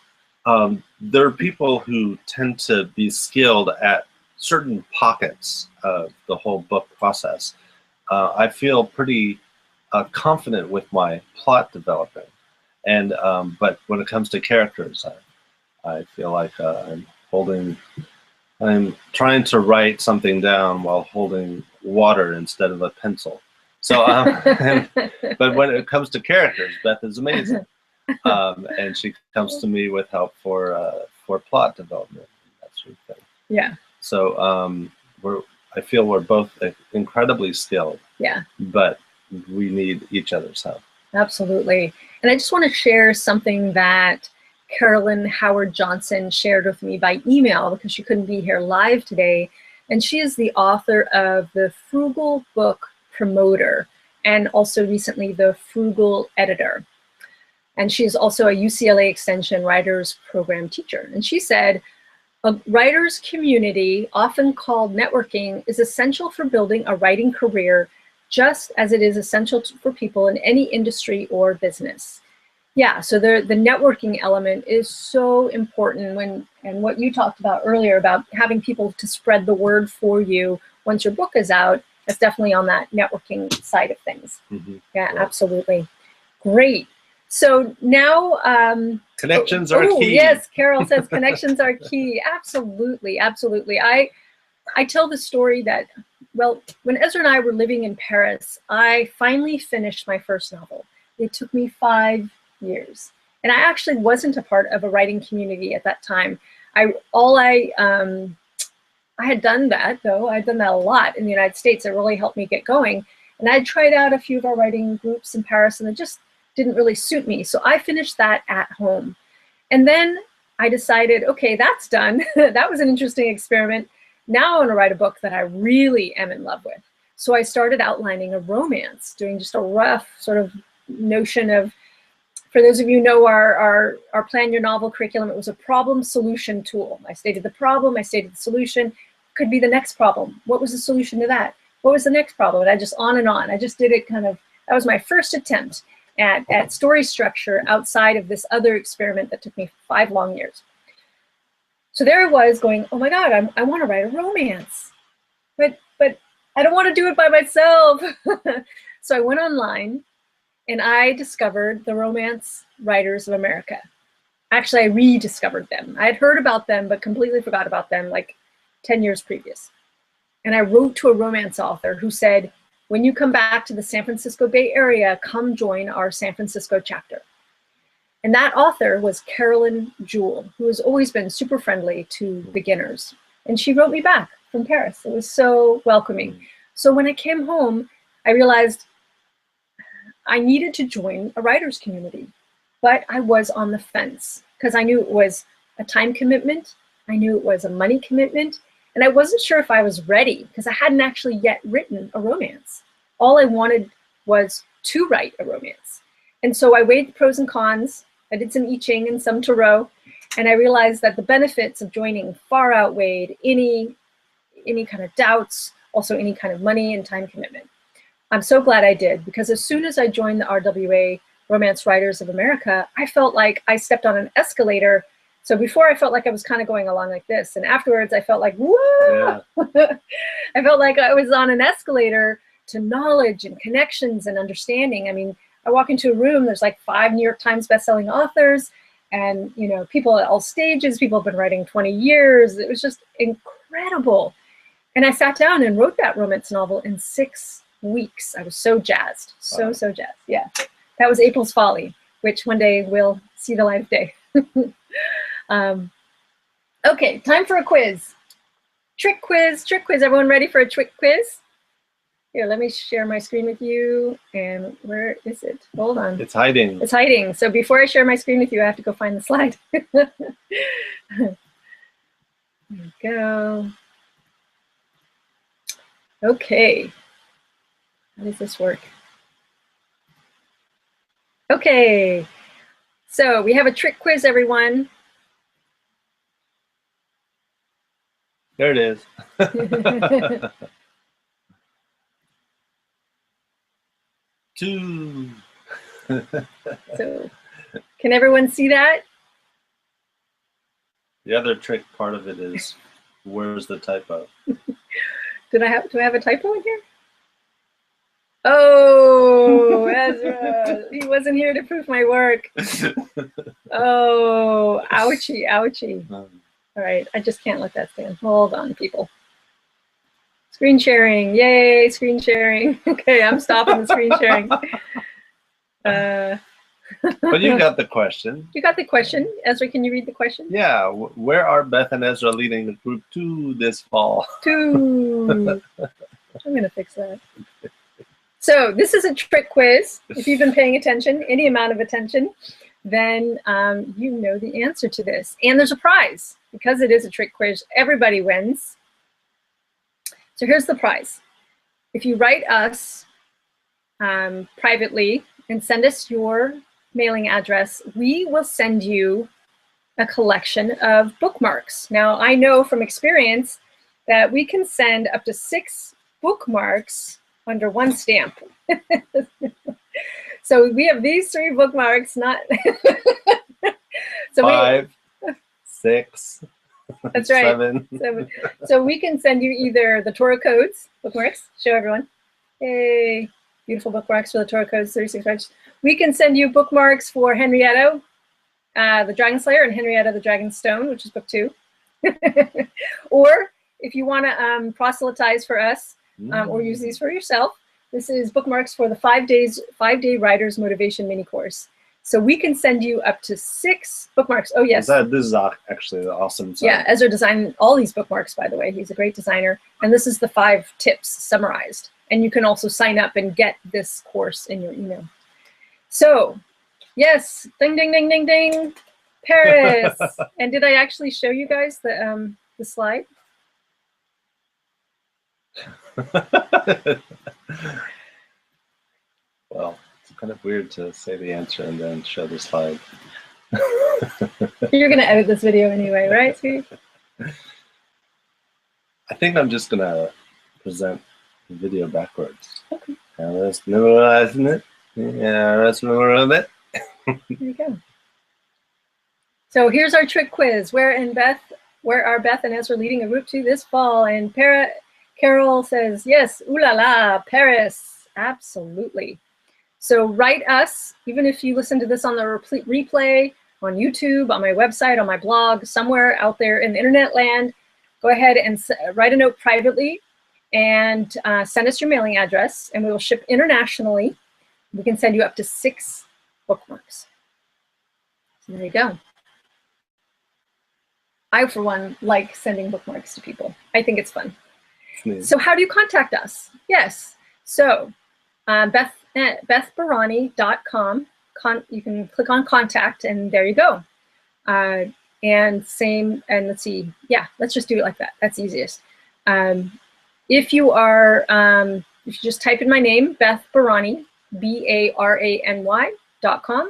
Speaker 1: there are people who tend to be skilled at certain pockets of the whole book process. I feel pretty confident with my plot development, and but when it comes to characters, I feel like I'm trying to write something down while holding water instead of a pencil. So, but when it comes to characters, Beth is amazing. And she comes to me with help for plot development, that sort of thing.
Speaker 2: Yeah.
Speaker 1: So I feel we're both incredibly skilled.
Speaker 2: Yeah.
Speaker 1: But we need each other's help.
Speaker 2: Absolutely. And I just want to share something that Carolyn Howard Johnson shared with me by email because she couldn't be here live today. And she is the author of the Frugal Book Promoter. and also recently the Frugal editor. And she's also a UCLA Extension Writers Program teacher. And she said, a writer's community, often called networking, is essential for building a writing career, just as it is essential for people in any industry or business. Yeah, so the networking element is so important and what you talked about earlier about having people to spread the word for you once your book is out, that's definitely on that networking side of things. Mm-hmm. Yeah, right. Absolutely. Great. So now
Speaker 1: connections are key.
Speaker 2: Yes, Carol says connections are key. Absolutely, absolutely. I tell the story that, well, when Ezra and I were living in Paris, I finally finished my first novel. It took me 5 years. And I actually wasn't a part of a writing community at that time. I had done that, though. I'd done that a lot in the United States. It really helped me get going. And I tried out a few of our writing groups in Paris, and it just didn't really suit me. So I finished that at home. And then I decided, okay, that's done. That was an interesting experiment. Now I want to write a book that I really am in love with. So I started outlining a romance, doing just a rough sort of notion of, for those of you who know our Plan Your Novel curriculum, it was a problem solution tool. I stated the problem, I stated the solution, could be the next problem. What was the solution to that? What was the next problem? And I just on and on. I just did it kind of, that was my first attempt at story structure outside of this other experiment that took me 5 long years. So there I was going, oh my God, I want to write a romance, but I don't want to do it by myself. So I went online and I discovered the Romance Writers of America. Actually, I rediscovered them. I had heard about them, but completely forgot about them like 10 years previous. And I wrote to a romance author who said, when you come back to the San Francisco Bay Area, come join our San Francisco chapter. And that author was Carolyn Jewell, who has always been super friendly to beginners. And she wrote me back from Paris. It was so welcoming. So when I came home, I realized I needed to join a writer's community, but I was on the fence because I knew it was a time commitment. I knew it was a money commitment. And I wasn't sure if I was ready because I hadn't actually yet written a romance. All I wanted was to write a romance. And so I weighed the pros and cons. I did some I Ching and some Tarot. And I realized that the benefits of joining far outweighed any kind of doubts, also any kind of money and time commitment. I'm so glad I did, because as soon as I joined the RWA, Romance Writers of America, I felt like I stepped on an escalator. So before I felt like I was kind of going along like this, and afterwards I felt like, whoa! Yeah. I felt like I was on an escalator to knowledge and connections and understanding. I mean, I walk into a room, there's like 5 New York Times bestselling authors, and people at all stages, people have been writing 20 years. It was just incredible. And I sat down and wrote that romance novel in 6 weeks. I was so jazzed, so jazzed. Yeah, that was April's Folly, which one day will see the light of day. Okay, time for a quiz. Trick quiz. Everyone ready for a trick quiz? Here, let me share my screen with you. And where is it? Hold on.
Speaker 1: It's hiding.
Speaker 2: It's hiding. So before I share my screen with you, I have to go find the slide. There we go. Okay. How does this work? Okay. So we have a trick quiz, everyone.
Speaker 1: There it is. Two.
Speaker 2: So, can everyone see that?
Speaker 1: The other trick part of it is, where's the typo?
Speaker 2: Do I have a typo in here? Oh, Ezra, he wasn't here to prove my work. Oh, ouchie, ouchie. All right, I just can't let that stand. Hold on, people. Screen sharing, yay, screen sharing. Okay, I'm stopping the screen sharing.
Speaker 1: But you got the question.
Speaker 2: You got the question. Ezra, can you read the question?
Speaker 1: Yeah, where are Beth and Ezra leading the group to this fall?
Speaker 2: I'm gonna fix that. So this is a trick quiz. If you've been paying attention, any amount of attention, then you know the answer to this. And there's a prize. Because it is a trick quiz, everybody wins. So here's the prize. If you write us privately and send us your mailing address, we will send you a collection of bookmarks. Now, I know from experience that we can send up to 6 bookmarks under one stamp. So we have these 3 bookmarks, not so
Speaker 1: 5, 6,
Speaker 2: that's right.
Speaker 1: 7.
Speaker 2: So we can send you either the Torah codes, bookmarks, show everyone. Yay, beautiful bookmarks for the Torah codes, 36 French. We can send you bookmarks for Henrietta, the Dragon Slayer, and Henrietta the Dragon Stone, which is book 2. Or if you want to proselytize for us or use these for yourself, this is bookmarks for the 5-day Writer's Motivation mini course. So we can send you up to 6 bookmarks. Oh, yes.
Speaker 1: This is actually awesome.
Speaker 2: Yeah, Ezra designed all these bookmarks, by the way. He's a great designer. And this is the 5 tips summarized. And you can also sign up and get this course in your email. So, yes, ding, ding, ding, ding, ding, Paris. And did I actually show you guys the slide?
Speaker 1: Well, it's kind of weird to say the answer and then show the slide.
Speaker 2: You're going to edit this video anyway, right, sweetie?
Speaker 1: I think I'm just going to present the video backwards.
Speaker 2: Okay.
Speaker 1: And let's memorize it. Yeah, let's memorize it.
Speaker 2: There you go. So here's our trick quiz. Where are Beth and Ezra leading a group to this fall? And Carol says, yes, ooh la la, Paris. Absolutely. So write us, even if you listen to this on the replay, on YouTube, on my website, on my blog, somewhere out there in the internet land, go ahead and write a note privately and send us your mailing address, and we will ship internationally. We can send you up to 6 bookmarks. So there you go. I, for one, like sending bookmarks to people. I think it's fun. So how do you contact us? Yes. So bethbarany.com. You can click on contact, and there you go. And let's see. Yeah, let's just do it like that. That's easiest. If you just type in my name, Beth Barany, BARANY.com,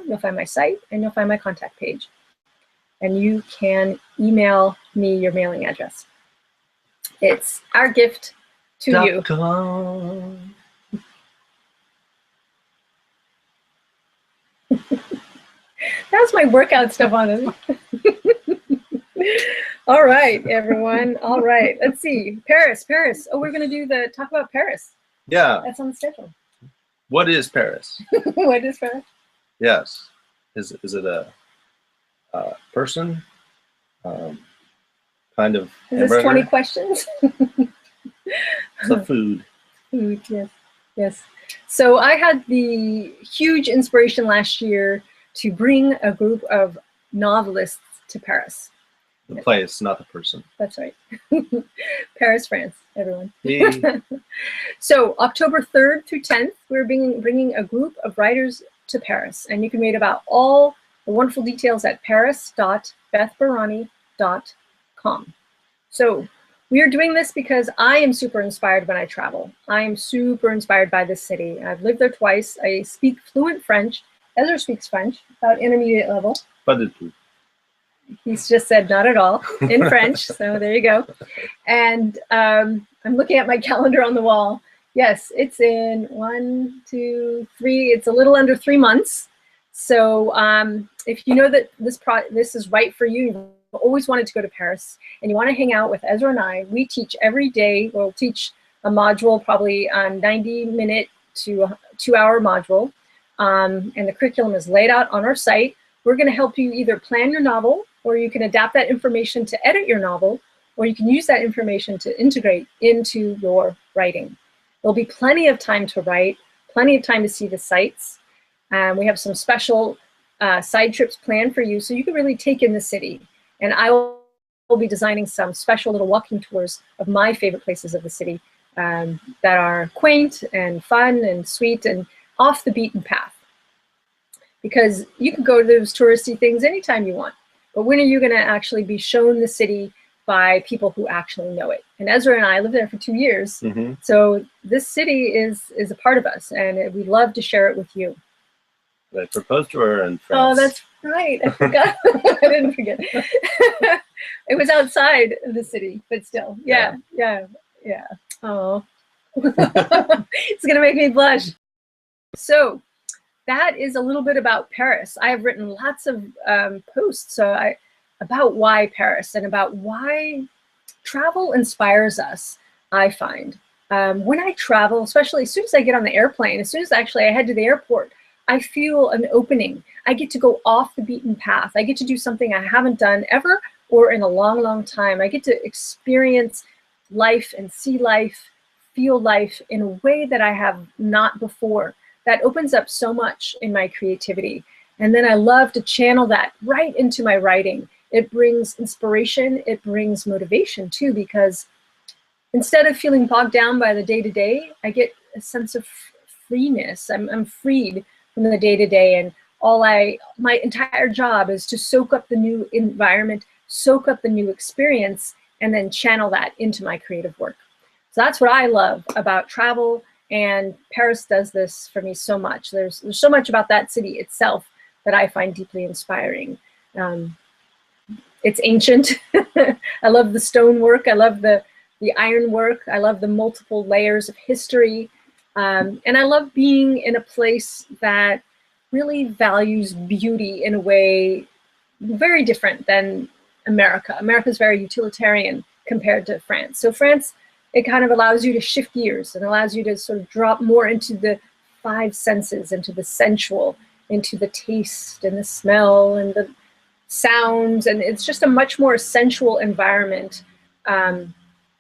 Speaker 2: you'll find my site and you'll find my contact page. And you can email me your mailing address. It's our gift to you. That's my workout stuff on it. All right, everyone. All right. Let's see. Paris. Oh, we're going to talk about Paris.
Speaker 1: Yeah.
Speaker 2: That's on the schedule.
Speaker 1: What is Paris?
Speaker 2: What is Paris?
Speaker 1: Yes. Is it a person? Kind of
Speaker 2: Is this 20 questions?
Speaker 1: It's a food.
Speaker 2: Food, yes. Yes. So I had the huge inspiration last year to bring a group of novelists to Paris.
Speaker 1: The place, not the person.
Speaker 2: That's right. Paris, France, everyone.
Speaker 1: Hey.
Speaker 2: So October 3rd through 10th, we're bringing a group of writers to Paris. And you can read about all the wonderful details at paris.bethbarany.com. So we are doing this because I am super inspired when I travel. I am super inspired by this city. I've lived there twice. I speak fluent French. Ezra speaks French, about intermediate level.
Speaker 1: Pas du tout.
Speaker 2: He's just said not at all in French, so there you go. And I'm looking at my calendar on the wall. Yes, it's in 1, 2, 3. It's a little under 3 months. So if you know that this is right for you, you've always wanted to go to Paris, and you want to hang out with Ezra and I, we teach every day. We'll teach a module, probably a 90-minute to 2-hour module. And the curriculum is laid out on our site. We're going to help you either plan your novel, or you can adapt that information to edit your novel, or you can use that information to integrate into your writing. There'll be plenty of time to write, plenty of time to see the sights. We have some special side trips planned for you, so you can really take in the city. And I will be designing some special little walking tours of my favorite places of the city that are quaint and fun and sweet and off the beaten path. Because you can go to those touristy things anytime you want. But when are you going to actually be shown the city by people who actually know it. And Ezra and I lived there for 2 years.
Speaker 1: Mm-hmm.
Speaker 2: So this city is a part of us, and we'd love to share it with you.
Speaker 1: I proposed to her in France.
Speaker 2: Oh, that's right. I forgot. I didn't forget. It was outside of the city, but still. Yeah. Oh. It's going to make me blush. So that is a little bit about Paris. I have written lots of posts about why Paris and about why travel inspires us, I find. When I travel, especially as soon as I get on the airplane, as soon as actually I head to the airport, I feel an opening. I get to go off the beaten path. I get to do something I haven't done ever or in a long, long time. I get to experience life and see life, feel life in a way that I have not before. That opens up so much in my creativity. And then I love to channel that right into my writing. It brings inspiration, it brings motivation too, because instead of feeling bogged down by the day-to-day, I get a sense of freeness. I'm freed from the day-to-day, and my entire job is to soak up the new environment, soak up the new experience, and then channel that into my creative work. So that's what I love about travel, and Paris does this for me so much. There's so much about that city itself that I find deeply inspiring. It's ancient. I love the stonework. I love the ironwork. I love the multiple layers of history. And I love being in a place that really values beauty in a way very different than America. America's very utilitarian compared to France. So France, it kind of allows you to shift gears and allows you to sort of drop more into the 5 senses, into the sensual, into the taste and the smell and the sounds. And it's just a much more sensual environment, at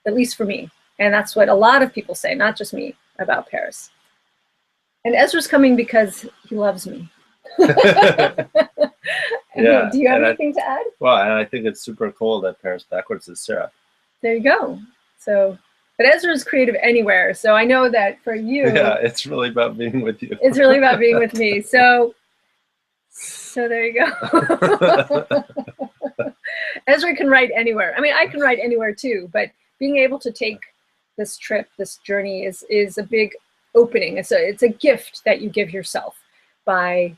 Speaker 2: least for me. And that's what a lot of people say, not just me, about Paris. And Ezra's coming because he loves me.
Speaker 1: Yeah.
Speaker 2: Do you have anything to add?
Speaker 1: Well, and I think it's super cool that Paris backwards is Sarah.
Speaker 2: There you go. So, but Ezra's creative anywhere. So I know that for you.
Speaker 1: Yeah, it's really about being with you.
Speaker 2: It's really about being with me. So there you go. Ezra can write anywhere. I mean, I can write anywhere too, but being able to take this trip, this journey is a big opening. It's a gift that you give yourself by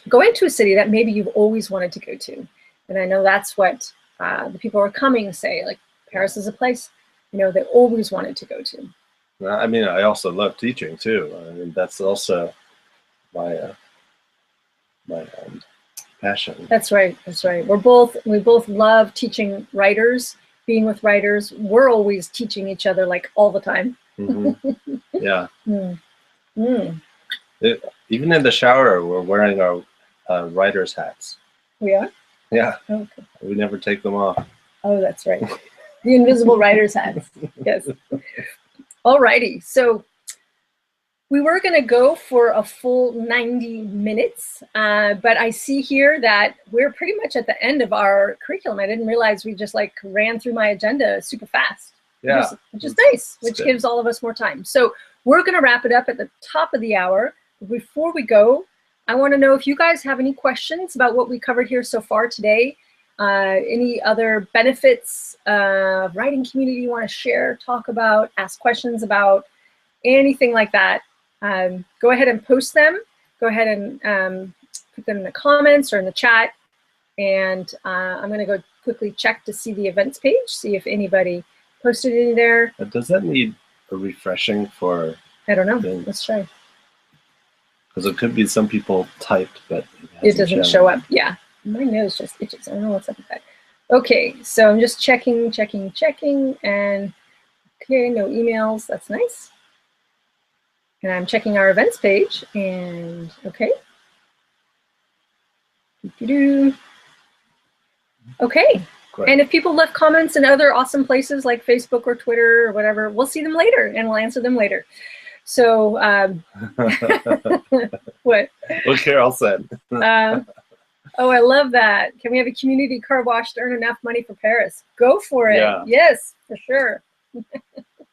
Speaker 2: going to a city that maybe you've always wanted to go to. And I know that's what the people who are coming say, like Paris is a place, they always wanted to go to.
Speaker 1: I mean, I also love teaching too. I mean, that's also my passion.
Speaker 2: That's right. That's right. We both love teaching writers, being with writers. We're always teaching each other like all the time.
Speaker 1: Mm-hmm. Yeah. Even in the shower, we're wearing our writer's hats.
Speaker 2: We are?
Speaker 1: Yeah.
Speaker 2: Oh, okay.
Speaker 1: We never take them off.
Speaker 2: Oh, that's right. The invisible writer's hats. Yes. All righty. So we were going to go for a full 90 minutes, but I see here that we're pretty much at the end of our curriculum. I didn't realize we just like ran through my agenda super fast.
Speaker 1: Yeah.
Speaker 2: Which is nice, which gives all of us more time. So we're going to wrap it up at the top of the hour. Before we go, I want to know if you guys have any questions about what we covered here so far today. Any other benefits of writing community you want to share, talk about, ask questions about, anything like that. Go ahead and post them. Go ahead and put them in the comments or in the chat. And I'm going to go quickly check to see the events page, see if anybody posted any there.
Speaker 1: Does that need a refreshing for?
Speaker 2: I don't know. Let's try.
Speaker 1: Because it could be some people typed, but
Speaker 2: it doesn't show up. Yeah. My nose just itches. I don't know what's up with that. Okay, so I'm just checking, and okay, no emails. That's nice. And I'm checking our events page, and okay. Okay. Great. And if people left comments in other awesome places like Facebook or Twitter or whatever, we'll see them later, and we'll answer them later. So, what?
Speaker 1: What Carol said.
Speaker 2: Oh, I love that. Can we have a community car wash to earn enough money for Paris? Go for it. Yeah. Yes, for sure.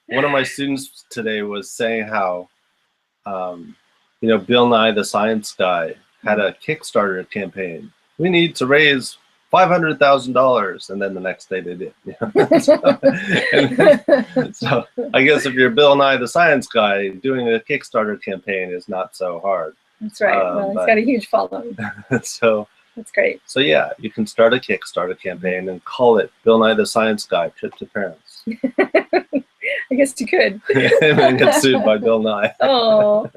Speaker 1: One of my students today was saying how, Bill Nye, the science guy, had a Kickstarter campaign. We need to raise $500,000, and then the next day they did. So I guess if you're Bill Nye the Science Guy, doing a Kickstarter campaign is not so hard.
Speaker 2: That's right. Well, he's got a huge following.
Speaker 1: So
Speaker 2: that's great.
Speaker 1: So yeah, you can start a Kickstarter campaign and call it Bill Nye the Science Guy, Trip to Parents.
Speaker 2: I guess you could.
Speaker 1: And then get sued by Bill Nye.
Speaker 2: Oh.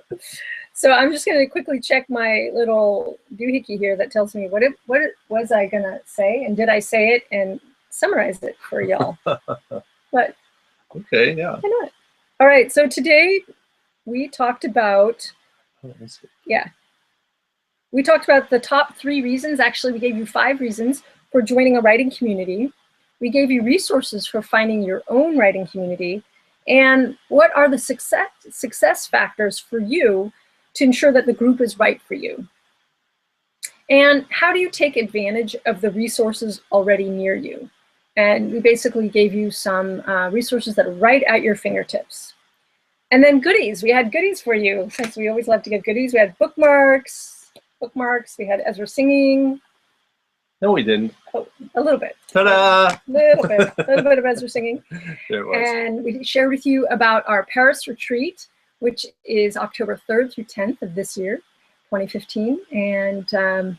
Speaker 2: So I'm just going to quickly check my little doohickey here that tells me what was I going to say, and did I say it, and summarize it for y'all. But
Speaker 1: okay, yeah.
Speaker 2: Why not? All right. So today we talked about we talked about the top 3 reasons. Actually, we gave you 5 reasons for joining a writing community. We gave you resources for finding your own writing community, and what are the success factors for you to ensure that the group is right for you. And how do you take advantage of the resources already near you? And we basically gave you some resources that are right at your fingertips. And then goodies, we had goodies for you, since we always love to give goodies. We had bookmarks, we had Ezra singing.
Speaker 1: No, we didn't.
Speaker 2: Oh, a little bit.
Speaker 1: Ta-da!
Speaker 2: A little bit of Ezra singing.
Speaker 1: There it was.
Speaker 2: And we shared with you about our Paris retreat, which is October 3rd through 10th of this year, 2015. And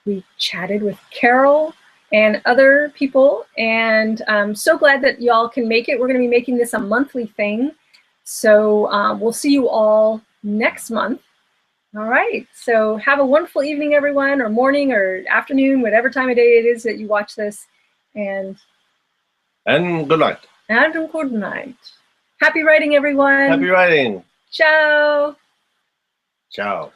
Speaker 2: we chatted with Carol and other people. And I'm so glad that y'all can make it. We're going to be making this a monthly thing. So we'll see you all next month. All right. So have a wonderful evening, everyone, or morning or afternoon, whatever time of day it is that you watch this. And
Speaker 1: good night.
Speaker 2: And good night. Happy writing, everyone.
Speaker 1: Happy writing.
Speaker 2: Ciao.
Speaker 1: Ciao.